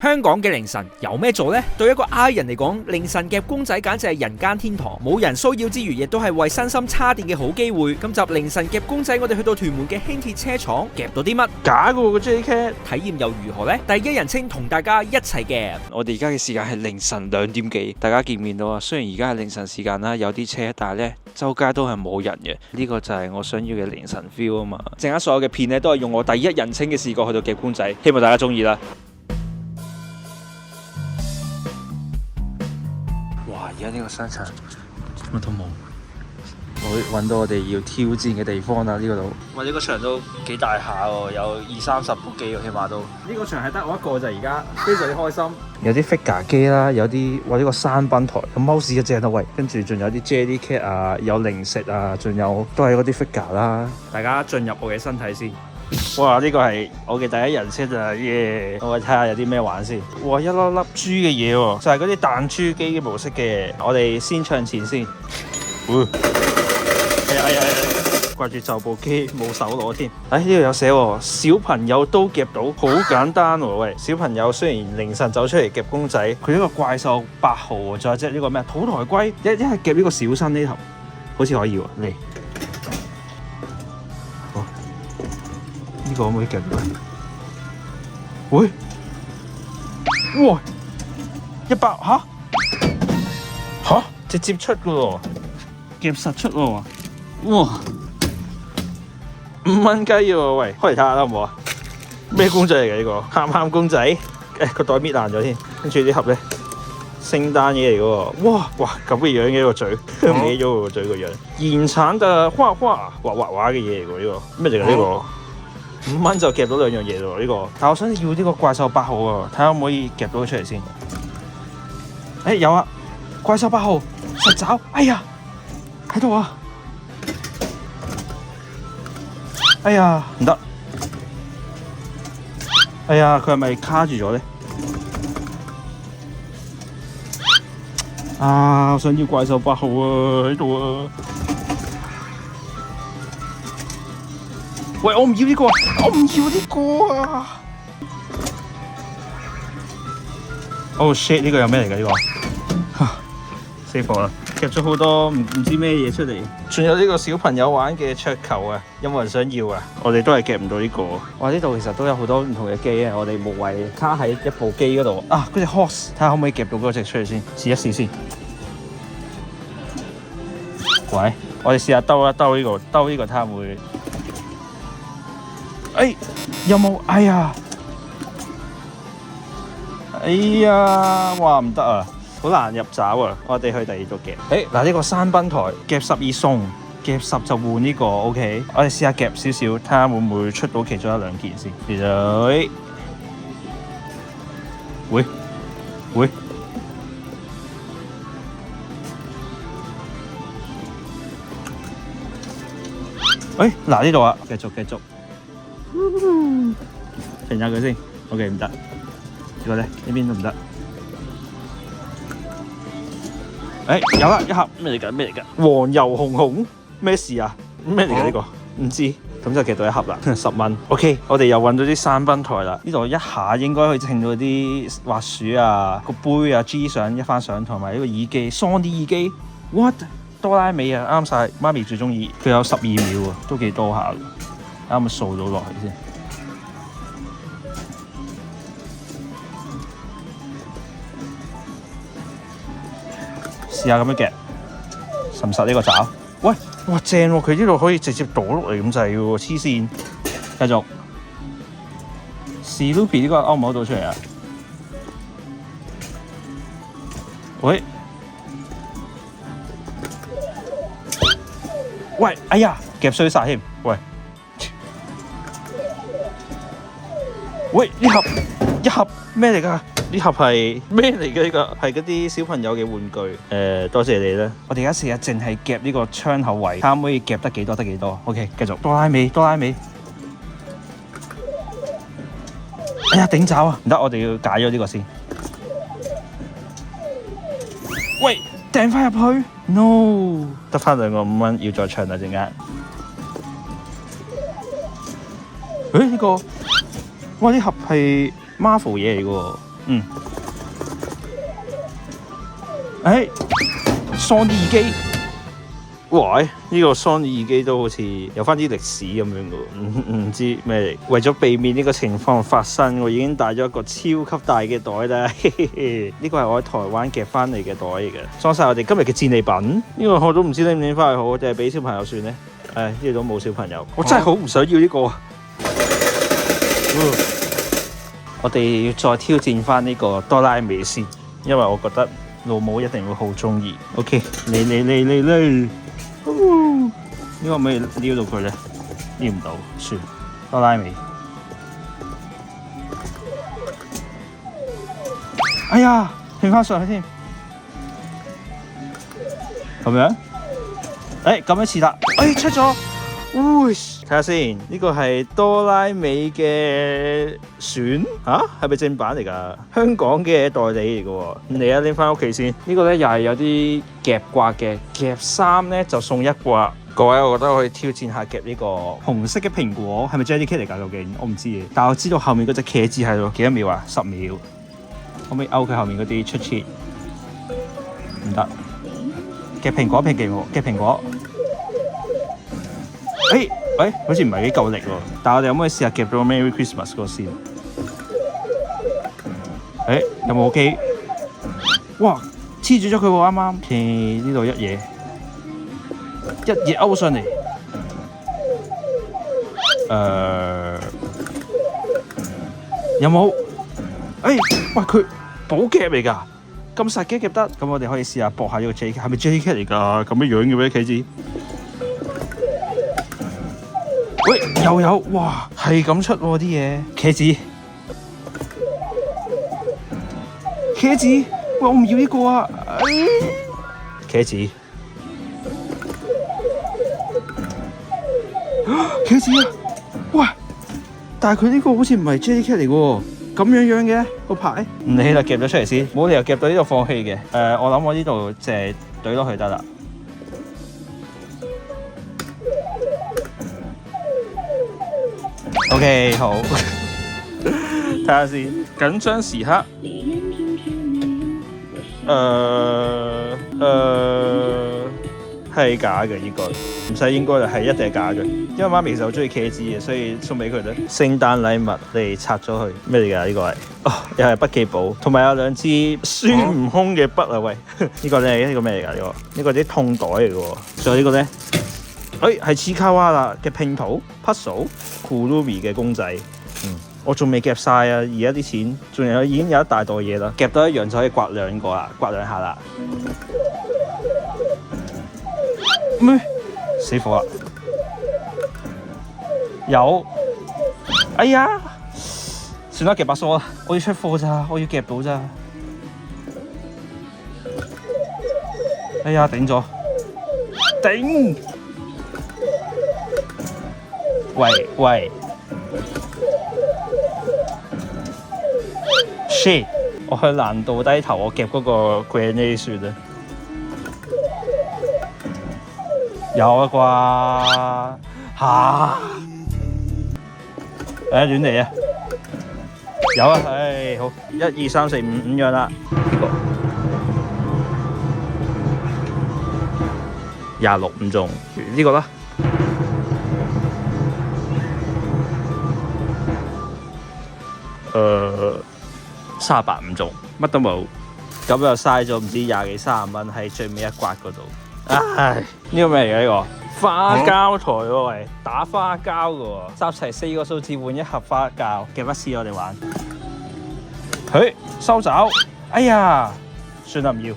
香港嘅凌晨有咩做呢？對一個 I 人嚟講，凌晨夾公仔簡直係人間天堂，冇人騷擾之餘，亦都係為身心叉電嘅好機會。今集凌晨夾公仔，我哋去到屯門嘅輕鐵車廠，夾到啲乜？假嘅個 JCat 體驗又如何呢？第一人稱同大家一齊夾。我哋而家嘅時間係凌晨2點幾，大家見唔見到啊？雖然而家係凌晨時間啦，有啲車，但係呢周街都係冇人嘅。呢個就係我想要嘅凌晨 feel 啊嘛！陣間所有嘅片呢，都係用我第一人稱嘅視角去到夾公仔，希望大家中意啦。哇！而家呢個商場乜都冇，我揾到我哋要挑戰嘅地方啦！呢個度，哇！呢個場都幾大下喎，有20-30部機喎，起碼都。呢個場係得我一個就而家非常之開心。有啲 figure 機啦，有啲哇呢個山崩台，咁 mouse 一隻都喂，跟住仲有啲 JCat 啊，有零食啊，仲有都係嗰啲 figure 啦。大家進入我嘅身體先。哇！呢個係我嘅第一人稱啊！耶！我睇下有啲咩玩先。哇！一粒粒珠嘅嘢喎，就係嗰啲彈珠機嘅模式嘅。我哋先唱前先。掛住就部機冇手攞添。呢度有寫喎，小朋友都夾到，好簡單喎。喂，小朋友雖然凌晨走出嚟夾公仔，佢呢個怪獸8號喎，仲有隻呢個咩土台龜，一係夾呢個小新呢頭，好似可以喎。嚟，好，呢個可唔可以夾到？喂，哇，100吓，直接出噶喎，夾實出喎，哇！5蚊雞喎，喂，開嚟睇下啦，好唔好啊？咩公仔嚟嘅呢個？喊喊公仔，個袋搣爛咗添，跟住啲盒咧，聖誕嘢嚟嘅喎，哇咁嘅樣嘅個嘴，歪咗個嘴個樣，現產嘅畫畫嘅嘢嚟嘅呢個，咩嚟嘅呢個？5蚊就夾到2樣嘢喎呢個，但我想要呢個怪獸8號啊，睇下可唔可以夾到佢出嚟先。有啊，怪獸8號實爪，哎呀，喺度啊！哎呀，唔得！哎呀，佢係咪卡住咗咧？啊，我想要怪獸8號啊，喺度啊！喂，我唔要呢個，我唔要呢個啊！Oh shit！ 呢個有咩嚟㗎？呢個死火啦！夾咗好多唔知咩嘢出嚟，仲有呢個小朋友玩嘅桌球啊，有冇人想要啊？我哋都係夾唔到呢個。哇！呢度其實都有好多唔同嘅機啊，我哋無謂卡喺一部機嗰度啊。嗰隻 horse， 睇下可唔可以夾到嗰隻出嚟先，試一試先。喂，我哋試下兜一兜呢個，兜呢個睇下會。有冇？哎呀，哇唔得啊！好難入爪啊！我哋去第二度夾。嗱呢個山崩台夾12送，夾10就換呢個 OK。我哋試下夾少少，睇下會唔會出到其中1-2件先。會。嗱呢度啊，繼續。停下佢先。OK 唔得。呢個咧呢邊都唔得。有啦，一盒咩嚟㗎？黃油紅紅咩事啊？咩嚟㗎呢個？唔知，咁就夾到1盒啦，10蚊。OK，我哋又揾到啲山崩台啦。呢度一下應該可以稱到啲滑鼠啊、個杯啊、G 相一翻相，同埋呢個耳機 Sony 耳機。What？ 多拉美啊，啱晒，媽咪最中意。佢有12秒喎，都幾多下嘅。啱咪掃到落去先。試下咁樣夾，實唔實呢個爪？喂，哇正喎！佢呢度可以直接倒落嚟咁滯嘅喎，黐線！繼續，Snoopy 呢個勾唔勾到出嚟啊？喂，哎呀，夾衰晒添！喂，呢盒一盒咩嚟㗎？呢盒係咩嚟嘅？呢個係嗰啲小朋友嘅玩具。多謝你啦。我哋而家試下淨係夾呢個窗口位，睇下可唔可以夾得幾多得幾多。OK， 繼續。多拉美。哎呀，頂爪啊！唔得，我哋要解咗呢個先。喂，掟翻入去 ？No， 得翻2個5蚊，要再唱啦陣間。呢個，哇！呢盒係 Marvel 嘢嚟嘅喎。Sony 耳機，哇！呢個 Sony 耳機都好似有翻啲歷史咁樣嘅喎，唔知咩嚟。為咗避免呢個情況發生，我已經帶咗一個超級大嘅袋啦。呢個係我喺台灣夾翻嚟嘅袋嚟嘅，裝晒我哋今日嘅戰利品。呢個我都唔知拎唔拎翻去好，定係俾小朋友算呢？呢度都冇小朋友，我真係好唔想要呢個。我哋要再挑戰翻呢個哆啦美先，因為我覺得老母一定會好中意。OK， 嚟，呢個可唔可以撩到佢咧？撩唔到，算哆啦美。哎呀，拼翻上去添，咁樣？咁樣似啦，出咗。睇下先，呢個係哆啦美嘅船係咪正版嚟㗎？香港嘅代理嚟㗎喎，嚟啊拎翻屋企先。呢個咧又係有啲夾掛嘅，夾3咧就送1掛。各位，我覺得可以挑戰下夾呢個紅色嘅蘋果，係咪 Jellycat 嚟㗎？究竟我唔知嘅，但係我知道後面嗰隻茄子喺度，幾多秒啊？10秒。可唔可以勾佢後面嗰啲出切？唔得。夾蘋果，夾蘋果。好似唔係幾夠力喎，但係我哋可唔可以試下夾到 Merry Christmas 嗰個先？有冇機？哇，黐住咗佢喎，啱啱。呢度一嘢勾上嚟。有冇？喂，佢寶夾嚟㗎，咁實嘅夾得。咁我哋可以試下搏下呢個 Jellycat，係咪 Jellycat 嚟㗎？咁樣嘅咩，茄子？又有，哇，係咁出喎啲嘢，茄子，我唔要呢個啊，茄子啊，哇！但係佢呢個好似唔係 Jellycat 嚟喎，咁樣嘅個牌，唔理啦，夾咗出嚟先，冇理由夾到呢度放棄嘅。我諗我呢度淨係懟落去得啦。OK， 好，睇下先。緊張時刻，係假嘅呢個，唔使應該係一定係假嘅，因為媽咪其實好中意茄子嘅，所以送俾佢咧。聖誕禮物你拆咗佢，咩嚟㗎？呢個係又係筆記簿，同埋有2支孫悟空嘅筆啊！喂，呢個咧呢個咩嚟㗎？呢個啲痛袋嚟嘅喎，仲有呢個咧。係似卡哇啦嘅拼圖 puzzle Kurumi 嘅公仔，我仲未夾晒啊！而家啲錢仲已經有一大袋嘢啦，夾到一樣就可以刮2個啦，刮2下啦。死火啦！有，哎呀，算啦，夾把梳啦，我要出貨咋，我要夾到咋。哎呀，頂咗，頂！喂 ，shit！ 我向難度低頭，我夾嗰個 grenade 算啦。有啊啩？亂嚟啊！有啊，好，1、2、3、4、5樣啦。26唔中，呢個啦。38唔中，乜都冇，咁又嘥咗唔知20幾30蚊喺最尾一刮嗰度。唉，呢個咩嚟嘅呢個？花膠台喎，喂，打花膠嘅喎，集齊4個數字換1盒花膠，夾一次我哋玩。收走，哎呀，算啦唔要，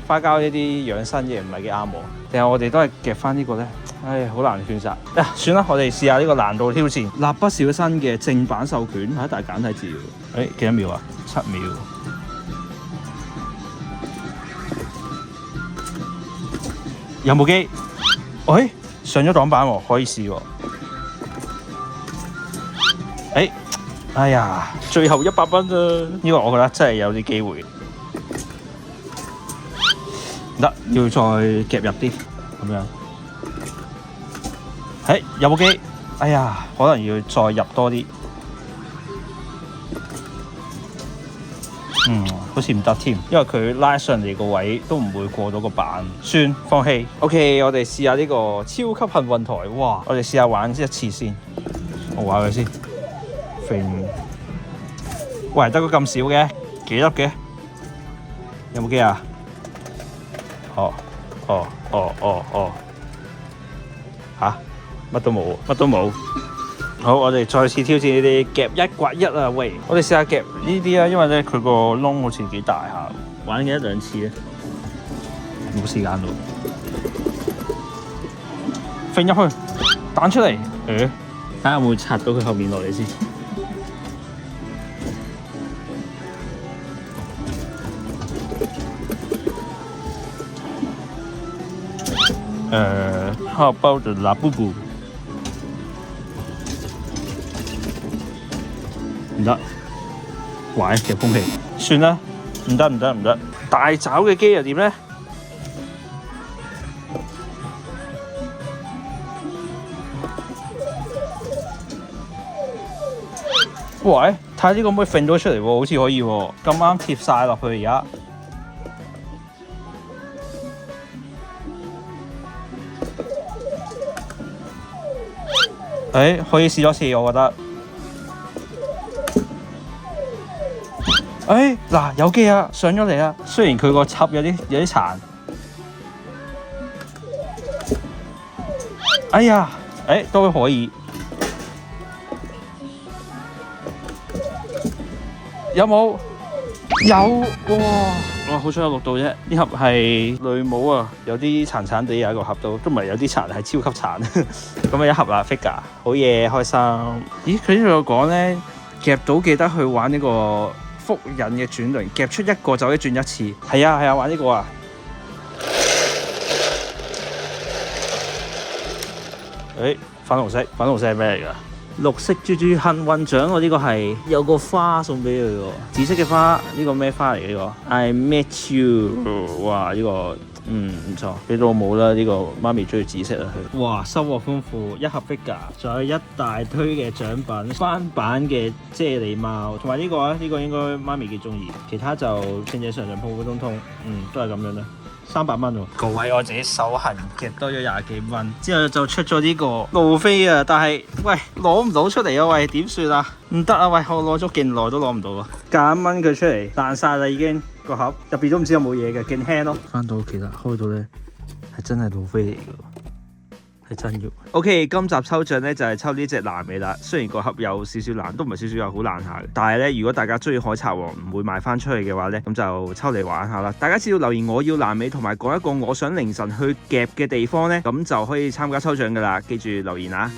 花膠呢啲養生嘢唔係幾啱我，定係我哋都係夾翻呢個咧？唉，好難選擇。算啦，我哋試下呢個難度挑戰。蠟筆小新嘅正版授權，係一大簡體字喎。幾多秒啊？7秒。有冇機？上咗擋板喎，可以試喎。哎呀，最後100蚊啫。呢個我覺得真係有啲機會。得，要再夾入啲咁樣。有冇機？哎呀，可能要再入多啲。好似唔得添，因為佢拉上嚟個位都唔會過到個板，算放棄。OK， 我哋試下呢個超級幸運台，哇！我哋試下玩一次先，我玩佢先。喂，得個咁少嘅，幾粒嘅？有冇機啊？哦，吓？乜都冇，乜都冇。好，我哋再次挑戰呢啲夾1刮1啊！喂，我哋試下夾呢啲啊，因為咧佢個窿好似幾大下，玩嘅1-2次咧，冇時間咯。揈入去，彈出嚟，睇下會唔會拆到佢後面落嚟先。How about the Labubu？唔得，壞嘅風氣，算啦，唔得。大爪嘅機又點咧？喂，睇下呢個可唔可以揈到出嚟喎？好似可以喎，咁啱貼晒落去而家。可以試多次，我覺得。嗱，有機啊，上咗嚟啦。雖然佢個插有啲殘。哎呀，都可以。有冇？有哇！好彩有錄到啫。呢盒係濾帽啊，有啲殘殘地啊，個盒都唔係有啲殘，係超級殘。咁啊一盒啦 figure， 好嘢，開心。咦？佢呢度有講咧，夾到記得去玩呢個複印嘅轉輪，夾出一個就可以轉一次。係啊，玩呢個啊。粉紅色係咩嚟㗎？綠色豬豬幸運獎喎，呢個係有個花送俾佢喎，紫色嘅花，呢個咩花嚟嘅呢個 ？I met you，哇！呢個唔錯，俾到冇啦，呢個媽咪中意紫色啊佢。哇！收穫豐富，一盒 figure，仲有一大堆嘅獎品，翻版嘅啫喱貓，同埋呢個啊，呢個應該媽咪幾中意，其他就正正常常普普通通，都係咁樣啦。300蚊喎，各位我自己手痕夾多咗20幾蚊，之後就出咗呢個路飛啊，但係喂攞唔到出嚟啊，喂點算啊？唔得啊，喂我攞咗勁耐都攞唔到啊，夾1蚊佢出嚟爛晒啦已經，個盒入邊都唔知有冇嘢嘅，勁輕咯。翻到屋企啦，開到咧係真係路飛嚟㗎。真要 OK， 今集抽獎咧就係抽呢隻爛尾啦。雖然個盒有少少爛，都唔係少少，有好爛下嘅。但係咧，如果大家中意海賊王唔會賣翻出去嘅話咧，咁就抽嚟玩下啦。大家只要留言我要爛尾，同埋講一個我想凌晨去夾嘅地方咧，咁就可以參加抽獎噶啦。記住留言啊！